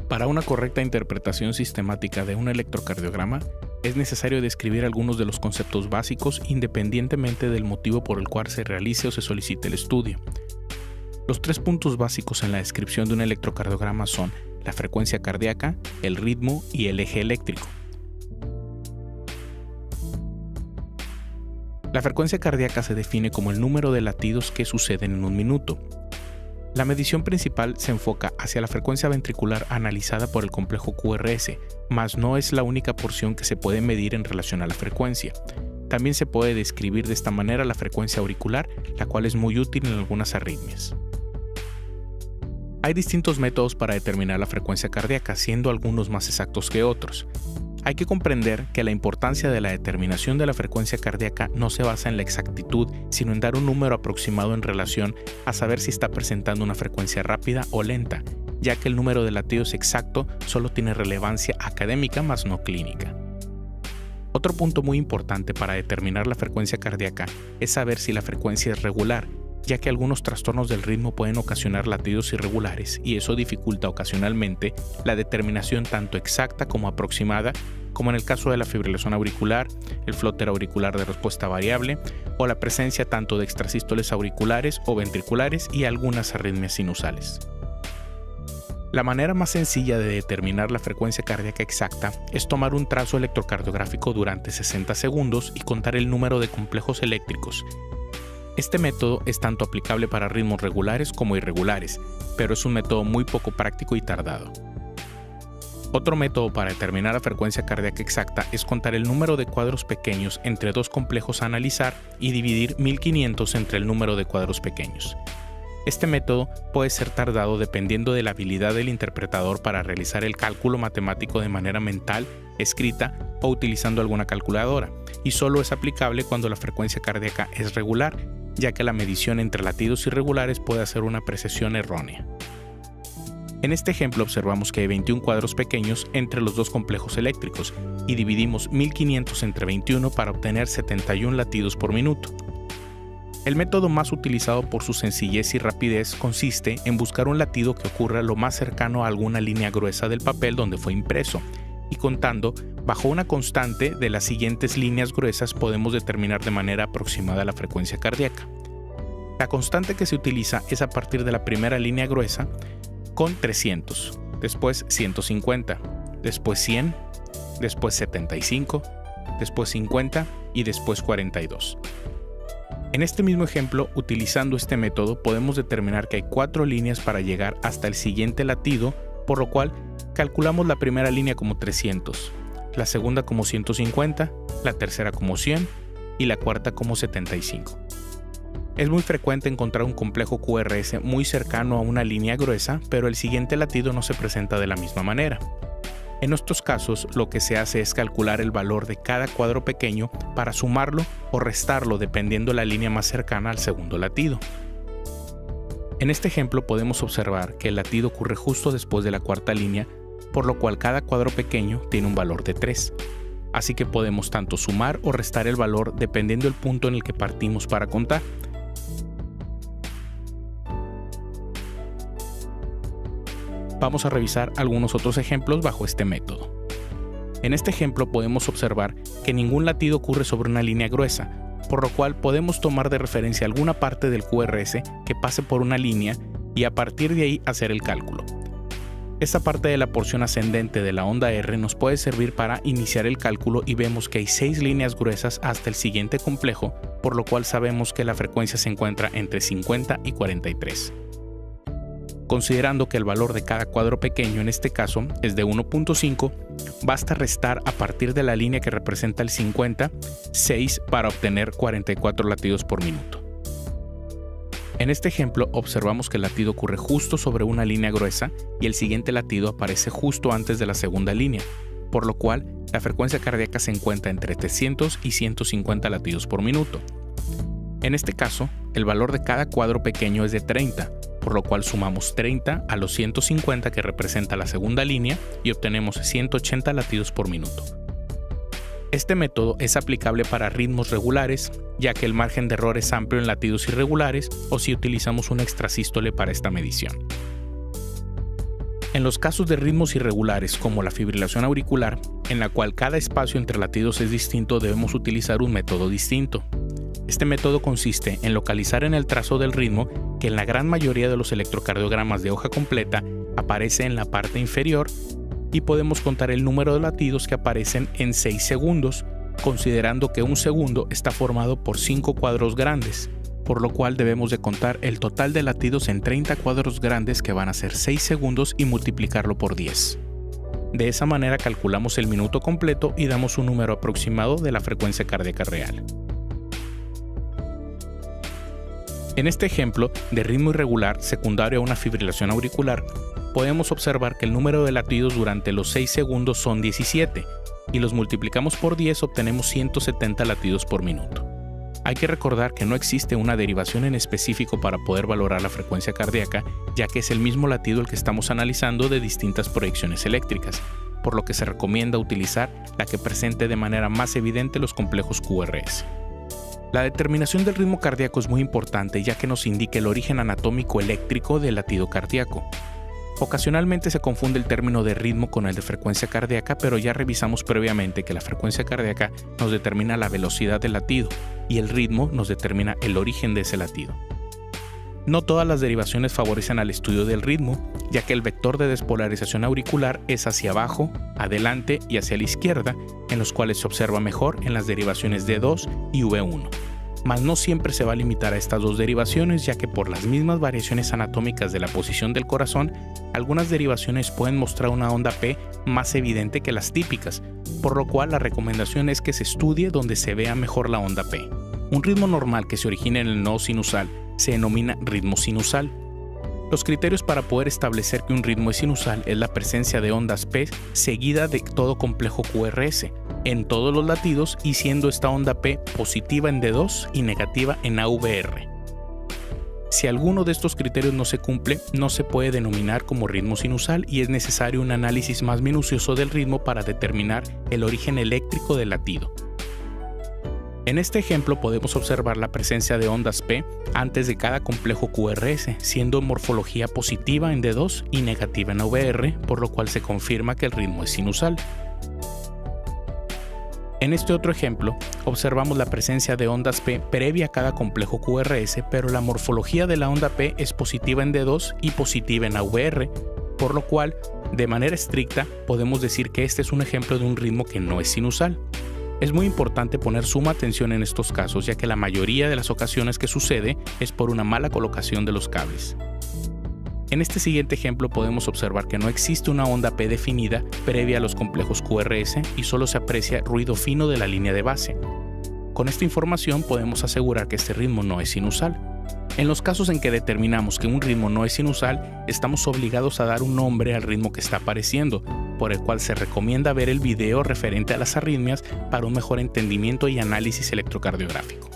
Para una correcta interpretación sistemática de un electrocardiograma, es necesario describir algunos de los conceptos básicos independientemente del motivo por el cual se realice o se solicite el estudio. Los 3 puntos básicos en la descripción de un electrocardiograma son la frecuencia cardíaca, el ritmo y el eje eléctrico. La frecuencia cardíaca se define como el número de latidos que suceden en un minuto. La medición principal se enfoca hacia la frecuencia ventricular analizada por el complejo QRS, mas no es la única porción que se puede medir en relación a la frecuencia. También se puede describir de esta manera la frecuencia auricular, la cual es muy útil en algunas arritmias. Hay distintos métodos para determinar la frecuencia cardíaca, siendo algunos más exactos que otros. Hay que comprender que la importancia de la determinación de la frecuencia cardíaca no se basa en la exactitud, sino en dar un número aproximado en relación a saber si está presentando una frecuencia rápida o lenta, ya que el número de latidos exacto solo tiene relevancia académica más no clínica. Otro punto muy importante para determinar la frecuencia cardíaca es saber si la frecuencia es regular, ya que algunos trastornos del ritmo pueden ocasionar latidos irregulares y eso dificulta ocasionalmente la determinación tanto exacta como aproximada, como en el caso de la fibrilación auricular, el flóter auricular de respuesta variable o la presencia tanto de extrasístoles auriculares o ventriculares y algunas arritmias sinusales. La manera más sencilla de determinar la frecuencia cardíaca exacta es tomar un trazo electrocardiográfico durante 60 segundos y contar el número de complejos eléctricos. Este método es tanto aplicable para ritmos regulares como irregulares, pero es un método muy poco práctico y tardado. Otro método para determinar la frecuencia cardíaca exacta es contar el número de cuadros pequeños entre 2 complejos a analizar y dividir 1500 entre el número de cuadros pequeños. Este método puede ser tardado dependiendo de la habilidad del interpretador para realizar el cálculo matemático de manera mental, escrita o utilizando alguna calculadora, y solo es aplicable cuando la frecuencia cardíaca es regular, ya que la medición entre latidos irregulares puede hacer una precisión errónea. En este ejemplo observamos que hay 21 cuadros pequeños entre los 2 complejos eléctricos y dividimos 1500 entre 21 para obtener 71 latidos por minuto. El método más utilizado por su sencillez y rapidez consiste en buscar un latido que ocurra lo más cercano a alguna línea gruesa del papel donde fue impreso, y contando bajo una constante de las siguientes líneas gruesas podemos determinar de manera aproximada la frecuencia cardíaca. La constante que se utiliza es a partir de la primera línea gruesa con 300, después 150, después 100, después 75, después 50 y después 42. En este mismo ejemplo, utilizando este método, podemos determinar que hay 4 líneas para llegar hasta el siguiente latido, por lo cual calculamos la primera línea como 300, la segunda como 150, la tercera como 100 y la cuarta como 75. Es muy frecuente encontrar un complejo QRS muy cercano a una línea gruesa, pero el siguiente latido no se presenta de la misma manera. En estos casos, lo que se hace es calcular el valor de cada cuadro pequeño para sumarlo o restarlo dependiendo la línea más cercana al segundo latido. En este ejemplo podemos observar que el latido ocurre justo después de la cuarta línea, por lo cual cada cuadro pequeño tiene un valor de 3. Así que podemos tanto sumar o restar el valor dependiendo del punto en el que partimos para contar. Vamos a revisar algunos otros ejemplos bajo este método. En este ejemplo podemos observar que ningún latido ocurre sobre una línea gruesa, por lo cual podemos tomar de referencia alguna parte del QRS que pase por una línea y a partir de ahí hacer el cálculo. Esta parte de la porción ascendente de la onda R nos puede servir para iniciar el cálculo y vemos que hay 6 líneas gruesas hasta el siguiente complejo, por lo cual sabemos que la frecuencia se encuentra entre 50 y 43. Considerando que el valor de cada cuadro pequeño en este caso es de 1.5, basta restar a partir de la línea que representa el 50, 6 para obtener 44 latidos por minuto. En este ejemplo observamos que el latido ocurre justo sobre una línea gruesa y el siguiente latido aparece justo antes de la segunda línea, por lo cual la frecuencia cardíaca se encuentra entre 300 y 150 latidos por minuto. En este caso, el valor de cada cuadro pequeño es de 30, por lo cual sumamos 30 a los 150 que representa la segunda línea y obtenemos 180 latidos por minuto. Este método es aplicable para ritmos regulares, ya que el margen de error es amplio en latidos irregulares o si utilizamos un extrasístole para esta medición. En los casos de ritmos irregulares como la fibrilación auricular, en la cual cada espacio entre latidos es distinto, debemos utilizar un método distinto. Este método consiste en localizar en el trazo del ritmo, que en la gran mayoría de los electrocardiogramas de hoja completa aparece en la parte inferior, y podemos contar el número de latidos que aparecen en 6 segundos, considerando que un segundo está formado por 5 cuadros grandes, por lo cual debemos de contar el total de latidos en 30 cuadros grandes, que van a ser 6 segundos, y multiplicarlo por 10. De esa manera calculamos el minuto completo y damos un número aproximado de la frecuencia cardíaca real. En este ejemplo de ritmo irregular secundario a una fibrilación auricular, podemos observar que el número de latidos durante los 6 segundos son 17, y los multiplicamos por 10 obtenemos 170 latidos por minuto. Hay que recordar que no existe una derivación en específico para poder valorar la frecuencia cardíaca, ya que es el mismo latido el que estamos analizando de distintas proyecciones eléctricas, por lo que se recomienda utilizar la que presente de manera más evidente los complejos QRS. La determinación del ritmo cardíaco es muy importante, ya que nos indica el origen anatómico eléctrico del latido cardíaco. Ocasionalmente se confunde el término de ritmo con el de frecuencia cardíaca, pero ya revisamos previamente que la frecuencia cardíaca nos determina la velocidad del latido y el ritmo nos determina el origen de ese latido. No todas las derivaciones favorecen al estudio del ritmo, ya que el vector de despolarización auricular es hacia abajo, adelante y hacia la izquierda, en los cuales se observa mejor en las derivaciones D2 y V1. Mas no siempre se va a limitar a estas dos derivaciones, ya que por las mismas variaciones anatómicas de la posición del corazón, algunas derivaciones pueden mostrar una onda P más evidente que las típicas, por lo cual la recomendación es que se estudie donde se vea mejor la onda P. Un ritmo normal que se origina en el nodo sinusal se denomina ritmo sinusal. Los criterios para poder establecer que un ritmo es sinusal es la presencia de ondas P seguida de todo complejo QRS en todos los latidos, y siendo esta onda P positiva en D2 y negativa en AVR. Si alguno de estos criterios no se cumple, no se puede denominar como ritmo sinusal y es necesario un análisis más minucioso del ritmo para determinar el origen eléctrico del latido. En este ejemplo podemos observar la presencia de ondas P antes de cada complejo QRS, siendo morfología positiva en D2 y negativa en AVR, por lo cual se confirma que el ritmo es sinusal. En este otro ejemplo, observamos la presencia de ondas P previa a cada complejo QRS, pero la morfología de la onda P es positiva en D2 y positiva en AVR, por lo cual, de manera estricta, podemos decir que este es un ejemplo de un ritmo que no es sinusal. Es muy importante poner suma atención en estos casos, ya que la mayoría de las ocasiones que sucede es por una mala colocación de los cables. En este siguiente ejemplo podemos observar que no existe una onda P definida previa a los complejos QRS y solo se aprecia ruido fino de la línea de base. Con esta información podemos asegurar que este ritmo no es sinusal. En los casos en que determinamos que un ritmo no es sinusal, estamos obligados a dar un nombre al ritmo que está apareciendo, por el cual se recomienda ver el video referente a las arritmias para un mejor entendimiento y análisis electrocardiográfico.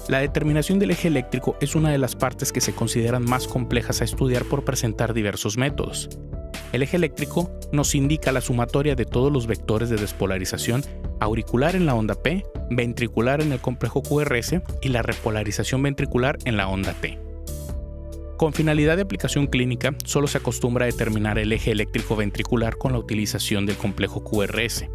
La determinación del eje eléctrico es una de las partes que se consideran más complejas a estudiar por presentar diversos métodos. El eje eléctrico nos indica la sumatoria de todos los vectores de despolarización auricular en la onda P, ventricular en el complejo QRS y la repolarización ventricular en la onda T. Con finalidad de aplicación clínica, solo se acostumbra a determinar el eje eléctrico ventricular con la utilización del complejo QRS.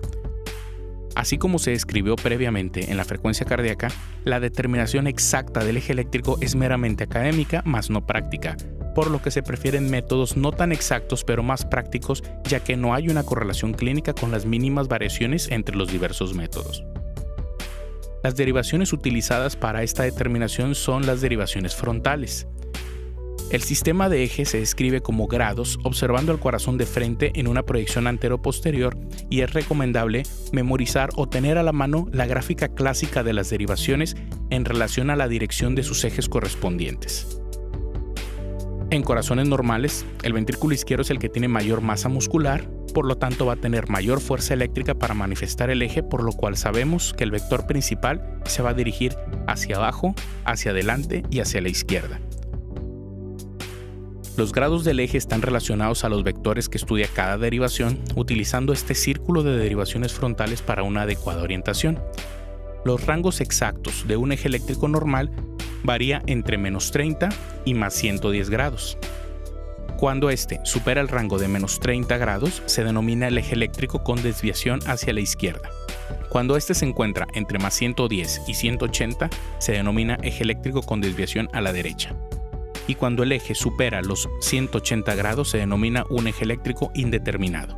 Así como se describió previamente en la frecuencia cardíaca, la determinación exacta del eje eléctrico es meramente académica, más no práctica, por lo que se prefieren métodos no tan exactos pero más prácticos, ya que no hay una correlación clínica con las mínimas variaciones entre los diversos métodos. Las derivaciones utilizadas para esta determinación son las derivaciones frontales. El sistema de eje se describe como grados observando el corazón de frente en una proyección antero-posterior y es recomendable memorizar o tener a la mano la gráfica clásica de las derivaciones en relación a la dirección de sus ejes correspondientes. En corazones normales, el ventrículo izquierdo es el que tiene mayor masa muscular, por lo tanto va a tener mayor fuerza eléctrica para manifestar el eje, por lo cual sabemos que el vector principal se va a dirigir hacia abajo, hacia adelante y hacia la izquierda. Los grados del eje están relacionados a los vectores que estudia cada derivación, utilizando este círculo de derivaciones frontales para una adecuada orientación. Los rangos exactos de un eje eléctrico normal varía entre -30 y +110 grados. Cuando este supera el rango de menos 30 grados, se denomina el eje eléctrico con desviación hacia la izquierda. Cuando este se encuentra entre más 110 y 180, se denomina eje eléctrico con desviación a la derecha. Y cuando el eje supera los 180 grados, se denomina un eje eléctrico indeterminado.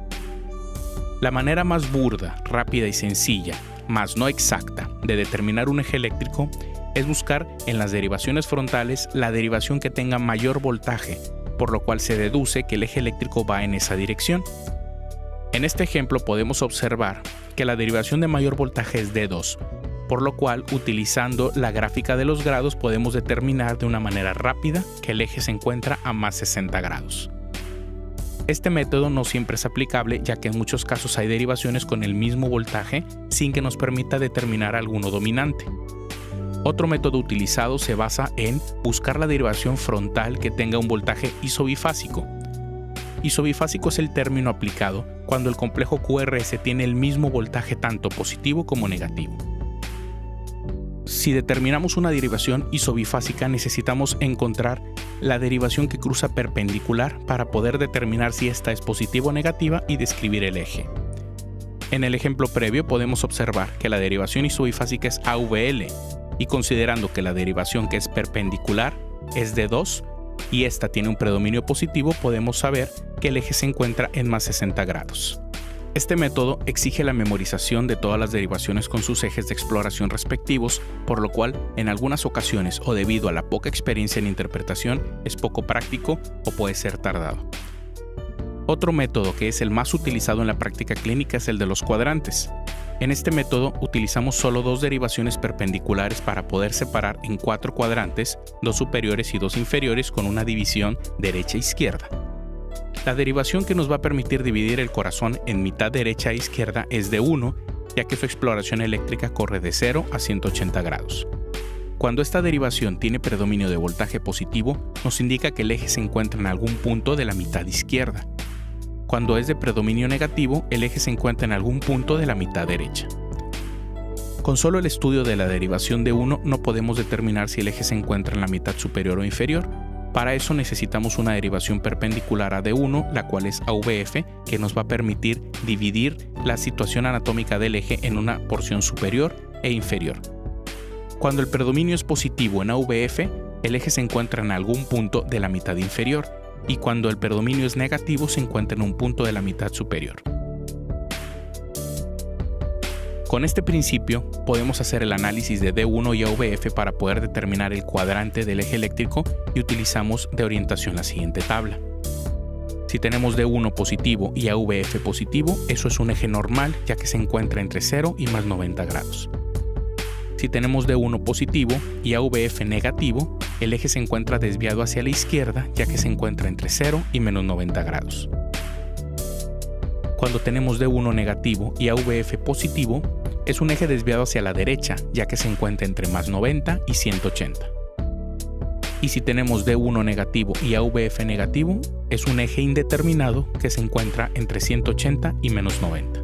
La manera más burda, rápida y sencilla, mas no exacta, de determinar un eje eléctrico es buscar en las derivaciones frontales la derivación que tenga mayor voltaje, por lo cual se deduce que el eje eléctrico va en esa dirección. En este ejemplo podemos observar que la derivación de mayor voltaje es D2, por lo cual utilizando la gráfica de los grados podemos determinar de una manera rápida que el eje se encuentra a más 60 grados. Este método no siempre es aplicable, ya que en muchos casos hay derivaciones con el mismo voltaje sin que nos permita determinar alguno dominante. Otro método utilizado se basa en buscar la derivación frontal que tenga un voltaje isobifásico. Isobifásico es el término aplicado cuando el complejo QRS tiene el mismo voltaje tanto positivo como negativo. Si determinamos una derivación isobifásica, necesitamos encontrar la derivación que cruza perpendicular para poder determinar si esta es positiva o negativa y describir el eje. En el ejemplo previo podemos observar que la derivación isobifásica es AVL, y considerando que la derivación que es perpendicular es D2 y esta tiene un predominio positivo, podemos saber que el eje se encuentra en más 60 grados. Este método exige la memorización de todas las derivaciones con sus ejes de exploración respectivos, por lo cual en algunas ocasiones o debido a la poca experiencia en interpretación es poco práctico o puede ser tardado. Otro método que es el más utilizado en la práctica clínica es el de los cuadrantes. En este método utilizamos solo dos derivaciones perpendiculares para poder separar en 4 cuadrantes, 2 superiores y 2 inferiores con una división derecha-izquierda. La derivación que nos va a permitir dividir el corazón en mitad derecha e izquierda es de 1, ya que su exploración eléctrica corre de 0 a 180 grados. Cuando esta derivación tiene predominio de voltaje positivo, nos indica que el eje se encuentra en algún punto de la mitad izquierda. Cuando es de predominio negativo, el eje se encuentra en algún punto de la mitad derecha. Con solo el estudio de la derivación de 1 no podemos determinar si el eje se encuentra en la mitad superior o inferior. Para eso necesitamos una derivación perpendicular a D1, la cual es AVF, que nos va a permitir dividir la situación anatómica del eje en una porción superior e inferior. Cuando el predominio es positivo en AVF, el eje se encuentra en algún punto de la mitad inferior, y cuando el predominio es negativo se encuentra en un punto de la mitad superior. Con este principio podemos hacer el análisis de D1 y AVF para poder determinar el cuadrante del eje eléctrico y utilizamos de orientación la siguiente tabla. Si tenemos D1 positivo y AVF positivo, eso es un eje normal ya que se encuentra entre 0 y más 90 grados. Si tenemos D1 positivo y AVF negativo, el eje se encuentra desviado hacia la izquierda ya que se encuentra entre 0 y menos 90 grados. Cuando tenemos D1 negativo y AVF positivo, es un eje desviado hacia la derecha ya que se encuentra entre más 90 y 180. Y si tenemos D1 negativo y AVF negativo, es un eje indeterminado que se encuentra entre 180 y menos 90.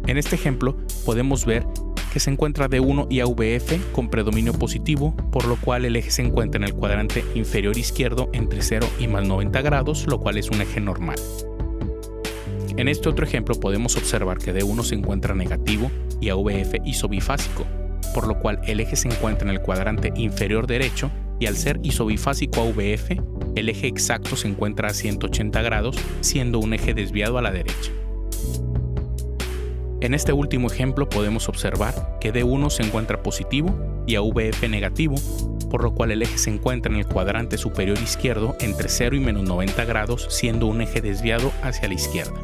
En este ejemplo podemos ver que se encuentra D1 y AVF con predominio positivo, por lo cual el eje se encuentra en el cuadrante inferior izquierdo entre 0 y más 90 grados, lo cual es un eje normal. En este otro ejemplo podemos observar que D1 se encuentra negativo y AVF isobifásico, por lo cual el eje se encuentra en el cuadrante inferior derecho y al ser isobifásico AVF, el eje exacto se encuentra a 180 grados, siendo un eje desviado a la derecha. En este último ejemplo podemos observar que D1 se encuentra positivo y AVF negativo, por lo cual el eje se encuentra en el cuadrante superior izquierdo entre 0 y menos 90 grados, siendo un eje desviado hacia la izquierda.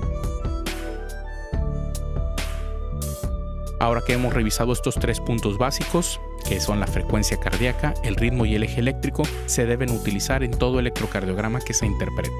Ahora que hemos revisado estos 3 puntos básicos, que son la frecuencia cardíaca, el ritmo y el eje eléctrico, se deben utilizar en todo electrocardiograma que se interprete.